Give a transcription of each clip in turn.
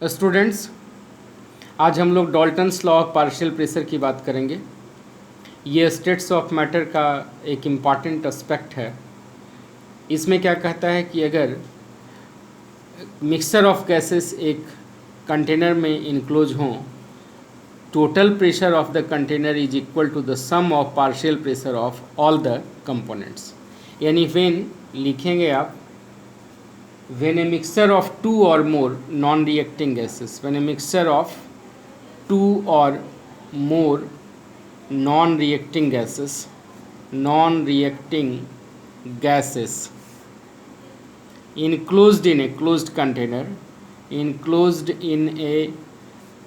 Students, आज हम लोग Dalton's law of partial pressure की बात करेंगे। ये स्टेट्स ऑफ मैटर का एक इम्पॉर्टेंट एस्पेक्ट है। इसमें क्या कहता है कि अगर मिक्सचर ऑफ गैसेस एक कंटेनर में इनक्लोज हों, total pressure of the container is equal to the sum of partial pressure of all the components. यानी व्हेन लिखेंगे आप, when a mixture of two or more non-reacting gases, when a mixture of two or more non-reacting gases enclosed in a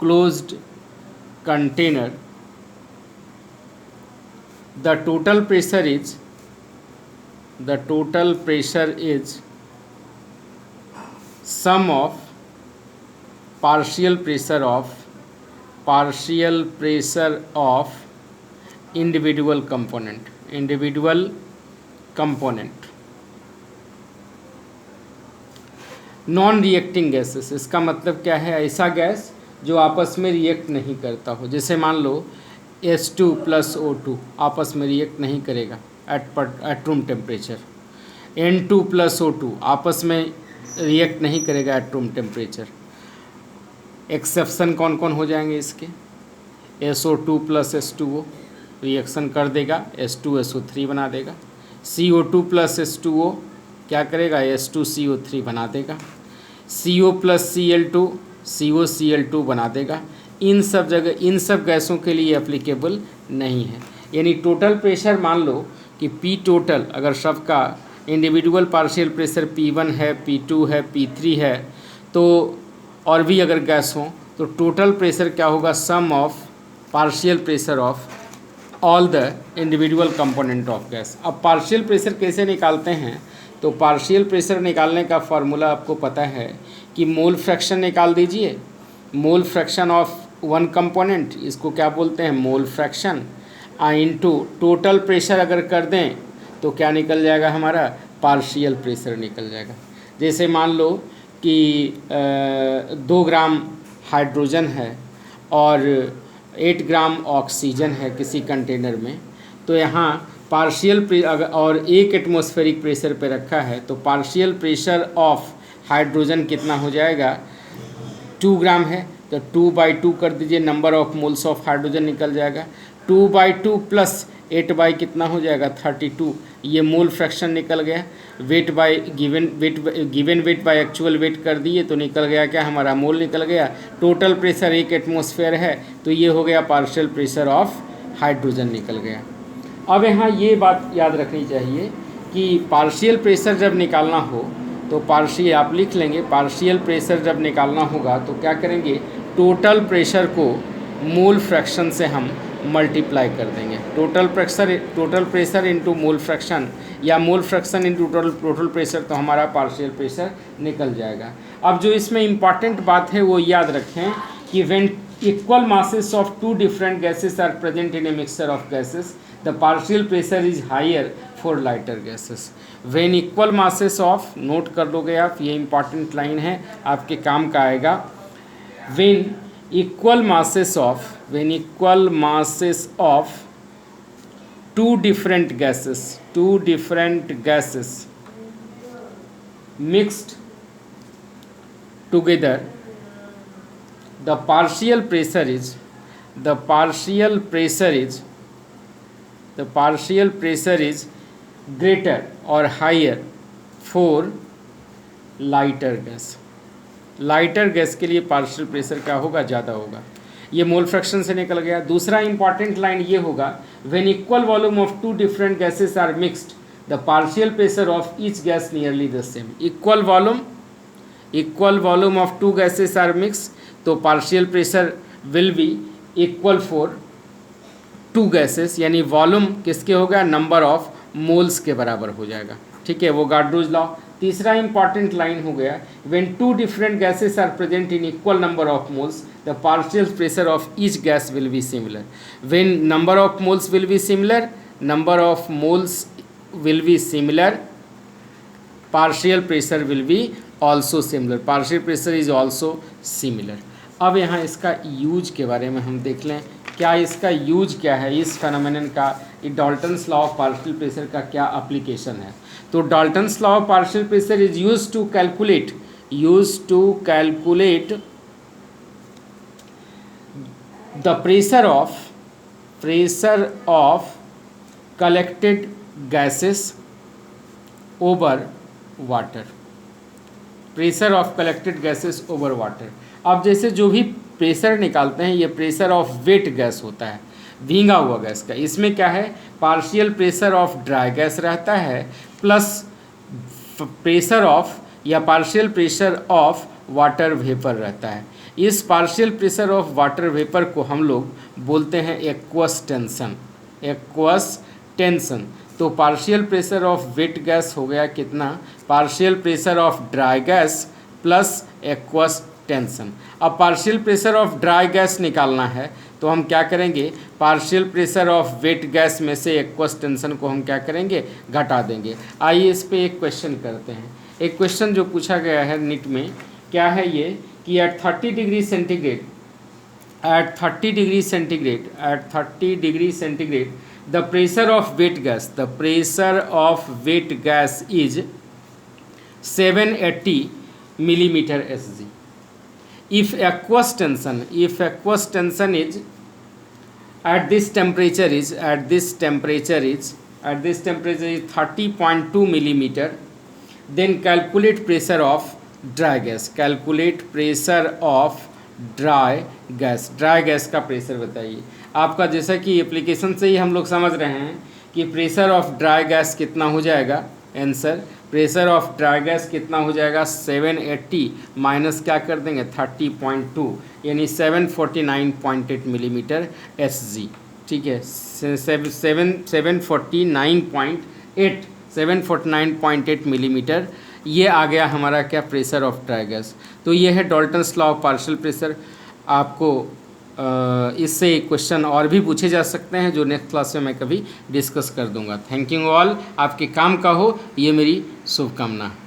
closed container, the total pressure is sum of partial pressure of individual component। Non reacting gases, इसका मतलब क्या है? ऐसा gas जो आपस में react नहीं करता हो। जैसे मान लो H2 + O2 आपस में रिएक्ट नहीं करेगा at room temperature. N2 + O2 आपस में रिएक्ट नहीं करेगा एट रूम टेम्परेचर। एक्सेप्शन कौन कौन हो जाएंगे इसके? SO2 + H2O रिएक्शन कर देगा, H2SO3 बना देगा। CO2 + H2O क्या करेगा? H2CO3 बना देगा। CO + Cl2 COCl2 बना देगा। इन सब गैसों के लिए एप्लीकेबल नहीं है। यानी टोटल प्रेशर मान लो कि P टोटल, अगर सबका इंडिविजुअल पार्शियल प्रेशर P1 है, P2 है, P3 है, तो और भी अगर गैस हो तो टोटल प्रेशर क्या होगा? Sum of partial pressure of all the individual component of gas. अब पार्शियल प्रेशर कैसे निकालते हैं? तो पार्शियल प्रेशर निकालने का फार्मूला आपको पता है कि मोल फ्रैक्शन निकाल दीजिए। Mole fraction of one component, इसको क्या बोलते हैं? Mole fraction. Into total pressure अगर कर दें तो क्या निकल जाएगा हमारा? पार्शियल प्रेशर निकल जाएगा। जैसे मान लो कि 2 ग्राम हाइड्रोजन है और 8 ग्राम ऑक्सीजन है किसी कंटेनर में, तो यहाँ पार्शियल और 1 एटमॉस्फेरिक प्रेशर पे रखा है, तो पार्शियल प्रेशर ऑफ हाइड्रोजन कितना हो जाएगा? 2 ग्राम है तो 2/2 कर दीजिए, number of moles of hydrogen निकल जाएगा। 2/2 + 8 कितना हो जाएगा? 32। ये मोल फ्रैक्शन निकल गया। Weight by given weight by actual wait कर दिए तो निकल गया क्या? हमारा मोल निकल गया। टोटल प्रेशर 1 एटमॉस्फेयर है तो ये हो गया पार्शियल प्रेशर ऑफ हाइड्रोजन निकल गया। अब यहाँ ये बात याद रखनी चाहिए कि पार्शियल प्रेशर जब निकालना हो तो आप लिख लेंगे, पार्शियल प्रेशर जब निकालना होगा तो क्या करेंगे? टोटल प्रेशर को मोल फ्रैक्शन से हम मल्टीप्लाई कर देंगे। Total pressure into mole fraction या mole fraction into total pressure, तो हमारा पार्शियल प्रेशर निकल जाएगा। अब जो इसमें इम्पॉर्टेंट बात है वो याद रखें कि when equal masses of 2 different gases are present in a mixture of gases, the partial pressure is higher for lighter gases. When equal masses of, note कर लोगे आप, ये इम्पॉर्टेंट लाइन है, आपके काम का आएगा। When equal masses of two different gases mixed together, the partial pressure is greater or higher for lighter gas। Lighter gas के लिए पार्शियल प्रेशर क्या होगा? ज़्यादा होगा। ये मोल फ्रैक्शन से निकल गया। दूसरा इंपॉर्टेंट लाइन ये होगा, when equal volume of 2 different gases are mixed, the partial pressure of each gas nearly the same. Equal volume of 2 gases are mix, तो partial pressure will be equal for 2 gases, यानी volume किसके होगा? Number of moles के बराबर हो जाएगा। ठीक है, वो गाड्रूज लॉ। तीसरा इंपॉर्टेंट लाइन हो गया, when 2 different gases are present in equal number of moles, the partial pressure of each gas will be similar. When number of moles will be similar, partial pressure will be also similar, partial pressure is also similar. अब यहाँ इसका use के बारे में हम देख लें, क्या इसका यूज क्या है, इस फेनोमेनन का, Dalton's law of partial pressure का क्या एप्लीकेशन है। तो Dalton's law of partial pressure is use to calculate the pressure of collected gases over water, pressure of collected gases over water. अब जैसे जो भी प्रेशर निकालते हैं ये प्रेशर ऑफ वेट गैस होता है, भींगा हुआ गैस का। इसमें क्या है, partial pressure of dry gas रहता है प्लस प्रेशर ऑफ या partial pressure of water vapour रहता है। इस partial pressure of water vapour को हम लोग बोलते हैं एक्वस टेंशन। तो partial pressure of wet gas हो गया कितना, partial pressure of dry gas plus aqueous tension. अब partial pressure of dry gas निकालना है तो हम क्या करेंगे, partial pressure of wet gas में से एक्वस टेंशन को हम क्या करेंगे, घटा देंगे। आइए इस पे एक क्वेश्चन करते हैं। एक क्वेश्चन जो पूछा गया है नीट में, क्या है ये कि at 30 degree centigrade the pressure of wet gas is 780 millimeter Sg. If aqueous tension is at this temperature is 30.2 millimeter, then calculate pressure of dry gas, dry gas का प्रेशर बताइए। आपका जैसा कि एप्लीकेशन से ही हम लोग समझ रहे हैं कि प्रेशर ऑफ ड्राई गैस कितना हो जाएगा, answer pressure of dry gas कितना हो जाएगा, 780 माइनस क्या कर देंगे 30.2 यानी 749.8 मिलीमीटर Sg। ठीक है, 749.8 मिलीमीटर, ये आ गया हमारा क्या, प्रेशर ऑफ ड्राई गैस। तो ये है Dalton's law of partial pressure. आपको इससे क्वेश्चन और भी पूछे जा सकते हैं जो नेक्स्ट क्लास में मैं कभी डिस्कस कर दूंगा। थैंक यू ऑल, आपके काम का हो ये मेरी शुभकामना है।